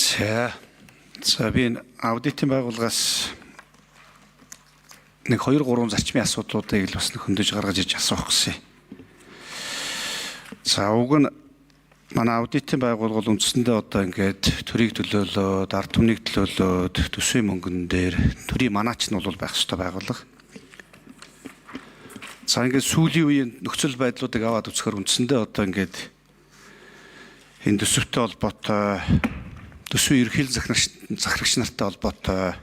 За би аудитын байгууллагаас нэг 2-3 зарчмын асуудлуудыг л бас хөндөж гаргаж иж асуух гэсэн. За уг нь манай аудитын байгууллага үндсэндээ одоо ингээд төрийг төлөөлөөд, ард түмнийг төлөөлөөд, төсвийн мөнгөн дээр төрийн манаач нь бол байх ёстой байгууллага. За ингээд сүүлийн үеийн нөхцөл байдлуудыг аваад үзэхээр үндсэндээ одоо ингээд энэ төсөвтэй холбоотой, төсвийн ерөнхийлөн захирагч нартай холбоотой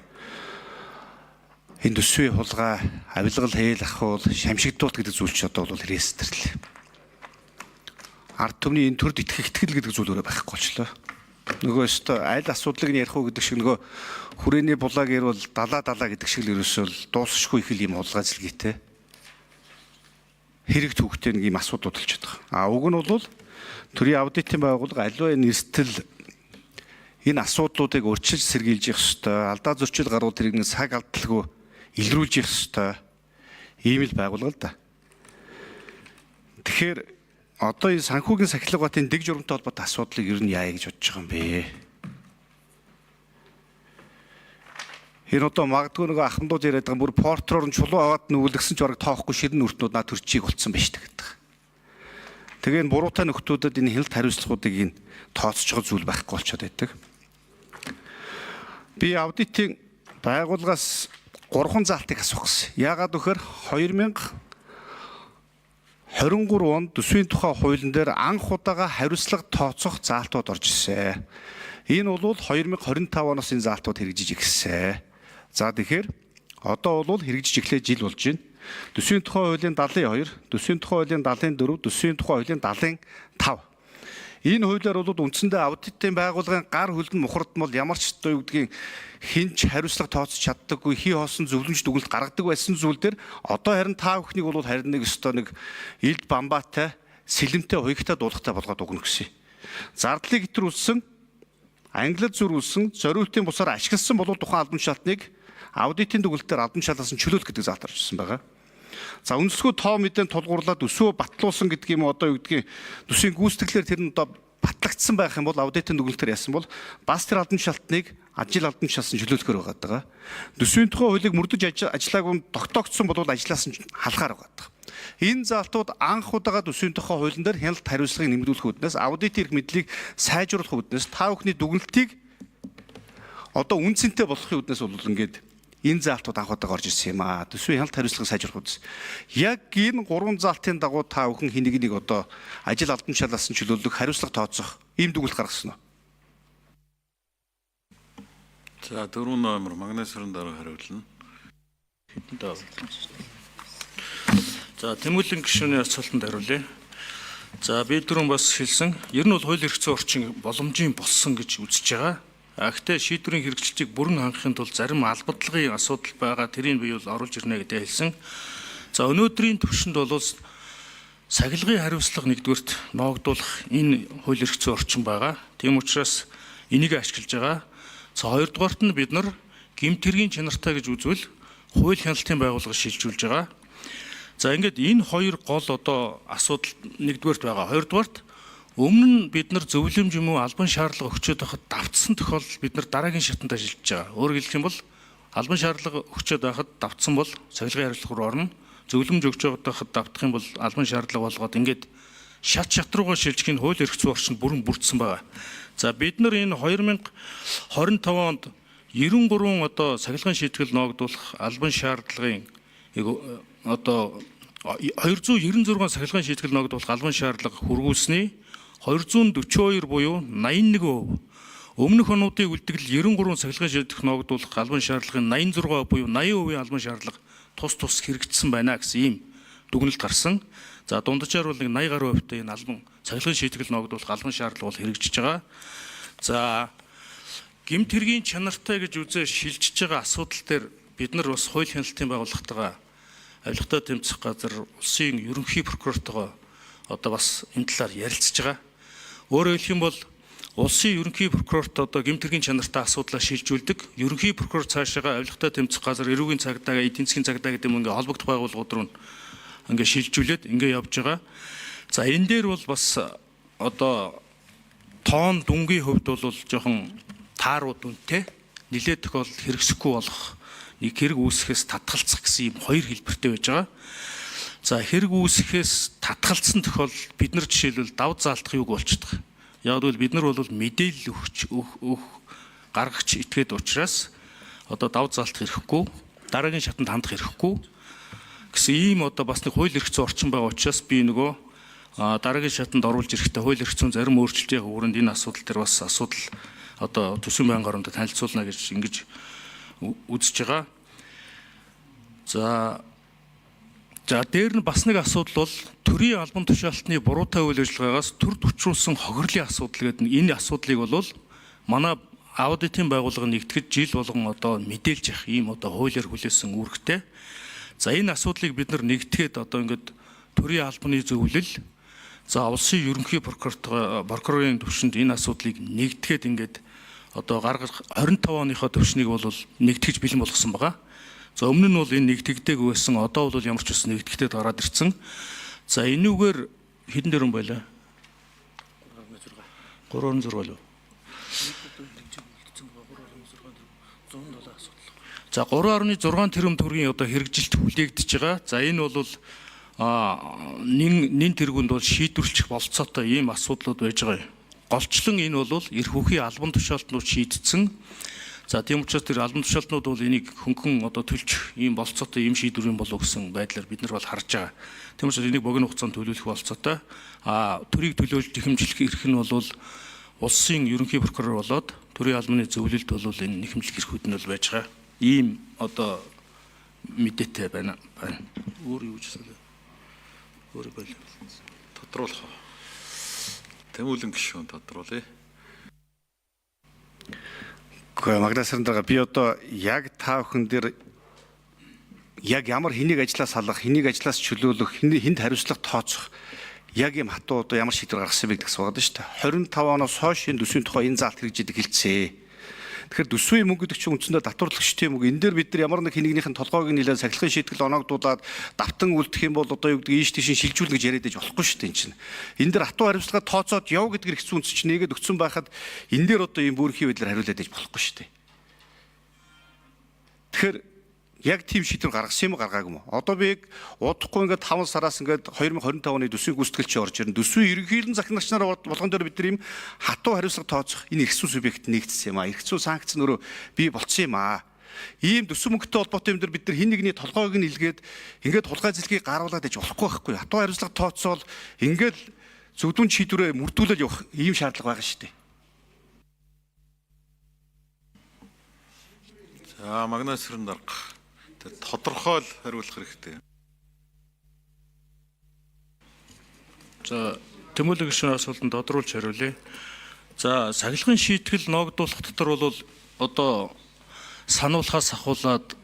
энэ төсвийн хулгай, авилгал хээл ахуул, шамшигдуулт гэдэг зүйл ч одоо бол хэрэгсэрлээ. Ард түмний энэ төрд итгэл гэдэг зүйл өөрөө байхгүй болчлоо. Нөгөө өстө аль асуудлыг нь ярих уу гэдэг шиг нөгөө хүрээний булааг ярил далаа гэдэг шиг л ерөөсөө дуусахгүй их юм хулгай зэлгээтэй. Хэрэг төвхтэй нэг юм асуудал болж байгаа. Уг нь бол төрийн аудитын байгууллага аливаа энэ эрсдэл энэ асуудлуудыг урьдчилж сэргийлж явах ёстой, алдаа зөрчил гарууд тэрийг нэг цаг алдалгүй илрүүлж явах ёстой. Ийм л байгууллага л да. Тэгэхээр одоо энэ санхүүгийн сахилга батын дэг журамтай холбоотой асуудлыг ер нь яая гэж бодож байгаа юм бэ? Энэ одоо магадгүй нөгөө ахмадууд яриад байгаа бүр портроор нь чулуу аваад нүгэлгсэн ч бараг тоохгүй ширэн нүртнүүд наа төрчийг болцсон байж гэдэг. Тэгээ энэ буруутай нөхдүүдэд энэ хяналт хариуцлагуудыг энэ тооцож байгаа зүйл байхгүй болчиход байдаг. Би аудитын байгууллагаас 3 заалтыг асуух гэсэн. Яагаад вэхээр 2023 онд төсвийн тухай хуулийн дээр анх удаага хариуцлага тооцох заалтууд орж ирсэн. Энэ бол 2025 оноос энэ заалтууд хэрэгжиж ирсэн. За тэгэхээр одоо бол хэрэгжиж эхлэх жил болж байна. Төсвийн тухай хуулийн 72, төсвийн тухай хуулийн 74, төсвийн тухай хуулийн 75. Энэ хуулиар бол үндсэндээ аудитын байгууллагын гар хөлн мухардмал ямар ч одоо юу гэдгийг хинч хариуцлага тооцож чаддаггүй, хий хоосон зөвлөмж дүгнэлт гаргадаг байсан зүйл дээр одоо харин та бүхнийг бол харин нэг өстой нэг илд бамбаатай, сэлэмтэй, хуягтай дуулахтай болгоод өгнө гэсэн. Зардлыг хэтрүүлсэн, ангилал зөрүүлсэн, зориултын бусаар ашигласан бол тухайн албан шалтныг аудитын дүгнэлтээр албан шалгаас нь чөлөөлөх гэдэг заалт орж ирсэн байгаа. За үндэсгүй тоо мэдэн тулгуурлаад өсвөө батлуулсан гэдэг юм одоо юу гэдгийг төсвийн гүйцэтгэлээр тэр нь одоо батлагдсан байх юм бол аудитын дүгнэлтээр яасан бол бас тэр албан шалтныг ажил албан шалсан чөлөөлөхөр байгаа. Төсвийн тухай хуулийг мөрдөж ажиллаагүй тогтоогдсон бол ажлаас нь халахаар байгаа. Энэ заалтууд анх удаага төсвийн тухай хуулийн дээр хяналт хариуцлагыг нэмэгдүүлэх үүднээс аудитын эрх мэдлийг сайжруулах үүднээс та бүхний дүгнэлтийг одоо үнцэнтэй болгохын үүднээс бол ингээд энэ заалтууд анх удаага орж ирсэн юм аа. Төсвийн хяналт хариуцлагыг сайжруулах үүднээс. Яг энэ 3 заалтын дагуу та бүхэн хэнийг нэг одоо ажил албан шалгасан чөлөөлөх хариуцлага тооцох ийм дүгнэлт гаргасан уу? За 4 номер Магнасрын дараа хариулна. За тэмүүлэн гишүүний асуултанд хариулъя. За би түрүүн бас хэлсэн. Ер нь бол хууль эрх зүйн орчин боломжийн болсон гэж үзэж байгаа. Гэхдээ шийдвэрийн хэрэгжилтийг бүрэн хангахын тулд зарим албадлагын асуудал байгаа. Тэрийг би бол оруулж ирнэ гэдэг хэлсэн. За өнөөдрийн түвшинд бол сахилгын хариуцлага нэгдүгээрт ноогдуулах энэ хууль эрх зүйн орчин байгаа. Тийм учраас энийг ашиглаж байгаа. За хоёрдугаарт нь бид нар гэмт хэргийн чанартай гэж үзвэл хууль хяналтын байгууллага шилжүүлж байгаа. За ингээд энэ хоёр гол одоо асуудал нэгдүгээрт байгаа. Хоёрдугаарт өмнө нь бид нар зөвлөмж юм уу албан шаардлага өгчөөд байхад давтсан тохиолдол бид нар дараагийн шатанд шилжиж байгаа. Өөрөөр хэлэх юм бол албан шаардлага өгчөөд байхад давтсан бол сахилгын хариуцлага руу орно. Зөвлөмж өгч байхад давтах юм бол албан шаардлага болгоод ингээд шат руугаа шилжих нь хууль эрх зүйн орчинд бүрэн бүрдсэн байгаа. За бид нар энэ 2025 онд 93 одоо сахилгын шийтгэл ноогдуулах албан шаардлагын одоо 296 сахилгын шийтгэл ноогдуулах албан шаардлага хүргүүлсний 242 буюу 81%. Өмнөх онуудыг үлдэгдэл 93 сахилгын шийдэх ноогдуулах албан шаардлагын 86 буюу 80% албан шаардлага тус хэрэгжсэн байна гэсэн ийм дүгнэлт гарсан. За дунджаар бол 80 гаруй хувьтай энэ албан сахилгын шийтгэл ноогдуулах албан шаардлага бол хэрэгжиж байгаа. За гэмт хэргийн чанартай гэж үзээ шилжиж байгаа асуудал дээр бид нар бас хууль хяналтын байгууллагатайгаа авилгатай тэмцэх газар улсын ерөнхий прокурортойгоо одоо бас энэ талаар ярилцж байгаа. Өөрөөр хэлэх юм бол улсын ерөнхий прокурорт одоо гэмт хэргийн чанартай асуудлаа шилжүүлдэг. Ерөнхий прокурор цаашаа авилгатай тэмцэх газар, эрүүгийн цагдаа, эдийн засгийн цагдаа гэдэг юм ингээ холбогдох байгууллагууд руу ингээ шилжүүлээд ингээ явж байгаа. За энэ дээр бол бас одоо тоон дүнгийн хувьд бол жоохон таарууд үнэтэй нэлээд тохиолдолд хэрэгсэхгүй болох нэг хэрэг үүсэхээс татгалзах гэсэн ийм хоёр хэлбэртэй байж байгаа. За хэрэг үүсэхээс татгалзсан тохиолдолд бид нар жишээлбэл давд заалтах юуг болчихдог. Яг л бид нар бол мэдээлэл өгөх гаргагч этгээд учраас одоо давд заалтах хэрэггүй, дараагийн шатанд хандах хэрэггүй гэсэн ийм одоо бас нэг хууль эрх зүйн орчин байгаа учраас би нөгөө дараагийн шатанд оруулж ирэхдээ хууль эрх зүйн зарим өөрчлөлтийн хүрээнд энэ асуудал дээр бас асуудал одоо төсвийн байнгын оронд танилцуулна гэж ингэж үзэж байгаа. За дээр нь бас нэг асуудал бол төрийн албан тушаалтны буруутай үйл ажиллагаагаас төр төвчрүүлсэн хохирлын асуудал гэдэг энэ асуудлыг бол манай аудитын байгууллага нэгтгэж жил болгон одоо мэдээлж явах ийм одоо хуулиар хүлээсэн үүрэгтэй. За энэ асуудлыг бид нар нэгтгэхэд одоо ингээд төрийн албаны зөвлөл за улсын ерөнхий прокурорын түвшинд энэ асуудлыг нэгтгэхэд ингээд одоо гаргах 25 оныхоо төвшнийг бол нэгтгэж бэлэн болгосон байгаа. За өмнө нь бол энэ нэгтгэдэггүй байсан. Одоо бол ямар ч ус нэгтгэдэг гараад ирсэн. За энүүгээр хэдэн дөрөн байлаа? 3.6 болов. За 3.6 тэрбум төгрөгийн одоо хэрэгжилт хүлээгдэж байгаа. За энэ бол нэн тэргуунд бол шийдвэрлэх болцоотой ийм асуудлууд байж байгаа юм. Голчлон энэ бол эрх үхийн албан тушаалтнууд шийдсэн. За тийм учраас тэр албан тушаалтнууд бол энийг хөнгөн одоо төлчих ийм болцоотой ийм шийдвэр юм болов гэсэн байдлаар бид нар бол харж байгаа. Тийм учраас энийг богино хугацаанд төлөвлөх болцоотой. Төрийг төлөөлж нэхэмжлэх эрх нь бол улсын ерөнхий прокурор болоод төрийн албаны зөвлөлд бол энэ нэхэмжлэх эрхүүд нь бол байж байгаа. Ийм одоо мэдээтэй байна. Өөр юу ч гэсэн өөр байл тодруулах. Тэмүүлэн гишүүн тодруулъя. Гэхдээ Магнасрын дараа би одоо яг та бүхэн дээр яг ямар хэнийг ажлаас салгах, хэнийг ажлаас чөлөөлөх, хэнд хариуцлага тооцох яг юм хатуу одоо ямар шийдвэр гаргасан бэ гэдгс байгаа шүү дээ. 25 оноос хойш энэ төсвийн тухай энэ заалт хэрэгжиж хэлцээ. Тэгэхээр төсвийн мөнгө гэдэг чинь үндсэндээ татварлагчдын мөнгө. Энэ дээр бид нар ямар нэг хэнийгнийхэн толгойг нэлээд сахилгын шийтгэл оноогдуулаад давтан үлдэх юм бол одоо юу гэдэг ийш тийш шилжүүлнэ гэж яриад байж болохгүй шүү дээ энэ чинь. Энэ дээр хатуу хариуцлага тооцоод яв гэдгээр хэцүү үндэс чинь нэгээд өгсөн байхад энэ дээр одоо ийм бүрхий байдлаар хариулаад байж болохгүй шүү дээ. Тэгэхээр яг тийм шийдвэр гаргасан юм уу гаргаагүй юм уу? Одоо би удахгүй ингээд 5 сараас ингээд 2025 оны төсвийн гүйцэтгэлч орж ирнэ. Төсвийн ерөнхийлөн захирагч нар болгон дээр бид нар ийм хатуу хариуцлага тооцох энэ эрх зүйн субъект нэгдсэн юм аа. Эрх зүйн санкц нөрөө бий болцсон юм аа. Ийм төсвийн мөнгөтэй холбоотой юм дээр бид нар хин нэгний толгойг нь илгээд ингээд хулгай зэлгийг гаргуулад иж болохгүй байхгүй. Хатуу хариуцлага тооцоол ингээд зөвдүн шийдвэрээ мөрдүүлээд явах ийм шаардлага байгаа шүү дээ. За Магнасрын дарга тодорхойл хариулах хэрэгтэй. За тэмүүлэг гишүүн асуултанд тодруулж хариулъя. За сахилгын шийтгэл ноогдуулах дотор бол одоо сануулхаас ахуулаад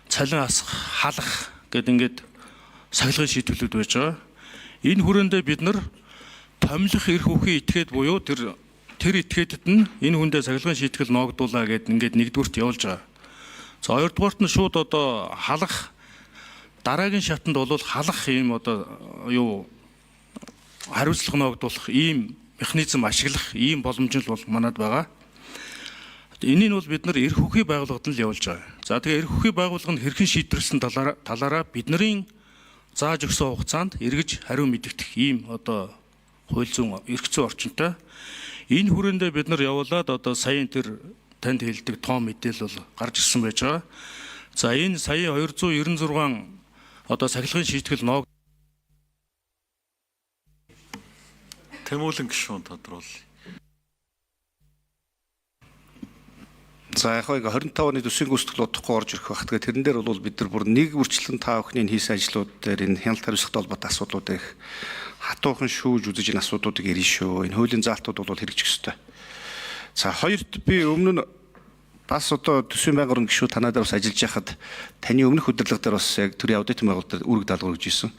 цалин асах, халах гэд ингээд сахилгын шийтгэлүүд байж байгаа. Энэ хүрээндээ бид нар томилох эрх үхийн этгээд буюу тэр этгээдэд нь энэ хүндээ сахилгын шийтгэл ноогдуулаа гэд ингээд нэгдүгürt явуулж байгаа. За хоёрдугаарт нь шууд одоо халах дараагийн шатанд бол халах ийм одоо юу хариуцлага ноогдуулах ийм механизм ашиглах ийм боломж нь бол манад байгаа. Энийг бол бид нар эрх үхий байгууллагад нь л явуулж байгаа. За тэгээ эрх үхий байгууллага нь хэрхэн шийдвэрлсэн талаараа бидний зааж өгсөн хугацаанд эргэж хариу мэдэгдэх ийм одоо хууль зүйн эрх зүйн орчинтой. Энэ хүрээндээ бид нар явуулаад одоо саяын тэр танд хэлдэг том мэдээлэл бол гарч ирсэн байж байгаа. За энэ сая 296 одоо сахилгын шийтгэл ноог Тэмүүлэн гишүүн тодруулъя. За яг 25 оны төсвийн гүйцэтгэл удахгүй орж ирэх байх. Тэгээ тэрэн дээр бол бид нар бүр нэг үрчлэн та бүхний хийсэн ажлууд дээр энэ хяналт хариуцлагатай холбоотой асуудлууд их хатуухан шүүж үзэж энэ асуудлуудыг ярина шүү. Энэ хуулийн заалтууд бол хэрэгжих ёстой. За хоёрт би өмнө нь бас одоо төсвийн байнгын орон гишүүд танаа дээр бас ажиллаж байхад таны өмнөх удирдлага дээр бас яг төрийн аудитын байгууллагад үүрэг даалгавар өгж ирсэн.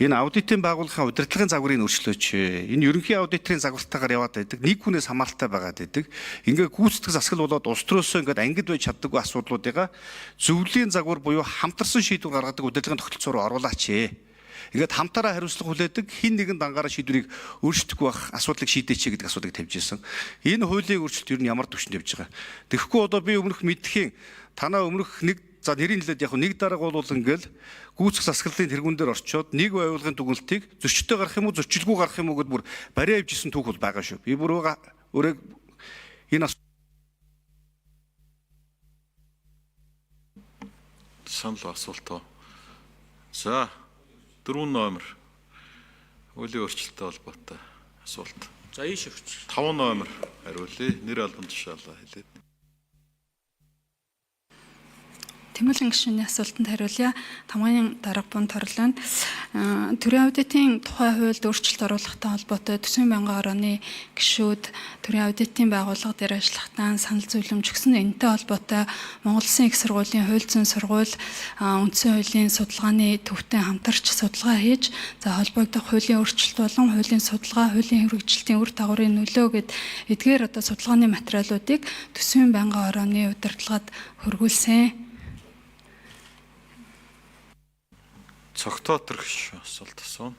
Энэ аудитын байгууллагын удирдлагын загварыг өөрчлөөч. Энэ ерөнхий аудиторын загвартаагаар яваад байдаг. Нэг хүнээс хамааралтай байгаад байдаг. Ингээ гүйцэтгэх засаг болоод улс төрөөсөө ингээд ангид байж чаддаггүй асуудлуудыгаа зөвлөлийн загвар буюу хамтарсан шийдвэр гаргадаг удирдлагын тогтолцоо руу оруулаач. Ингээд хамтаараа хариуцлага хүлээдэг хин нэгэн дангаараа шийдвэрийг өөрчлөхгүй байх асуудлыг шийдээч гэдэг асуудыг тавьж ирсэн. Энэ хуулийн өөрчлөлт ер нь ямар түвшинд явж байгаа. Тэгэхгүй одоо би өмнөх мэдхийн танаа өмнөх нэг за нэрийн хэлээд яг нэг дарга бол ингээл гүйцэх засаглалын тэргүүн дээр орчоод нэг байгууллагын дүгнэлтийг зөрчилтэй гарах юм уу зөрчилгүй гарах юм уу гэдээ бүр бариа явьжсэн түүх бол байгаа шүү. Би бүр өөрөө энэ Санал асуултаа. За 4 номер хуулийн өөрчлөлттэй холбоотой асуулт. За ийш өгч. 5 номер хариулъя. Нэр албан тушаалаа хэлээд. Тэмүүлэн гишүүний асуултанд хариулъя. 5-ын дарга бун торлоонд төрийн аудитын тухай хуульд өөрчлөлт оруулахтай холбоотой төсвийн байнгын орооны гишүүд төрийн аудитын байгууллага дээр ажиллахдаа санал зөвлөмж өгсөн. Энэтэй холбоотой Монгол Улсын их сургуулийн хууль зүйн сургууль үндсэн хуулийн судалгааны төвтэй хамтарч судалгаа хийж холбогдох хуулийн өөрчлөлт болон хуулийн судалгаа, хуулийн хэрэгжилтийн үр дагаврын нөлөө гэд эдгээр одоо судалгааны материалуудыг төсвийн байнгын орооны удирдлагад хөргүүлсэн. Цогтоо төрөх асуулт асууна.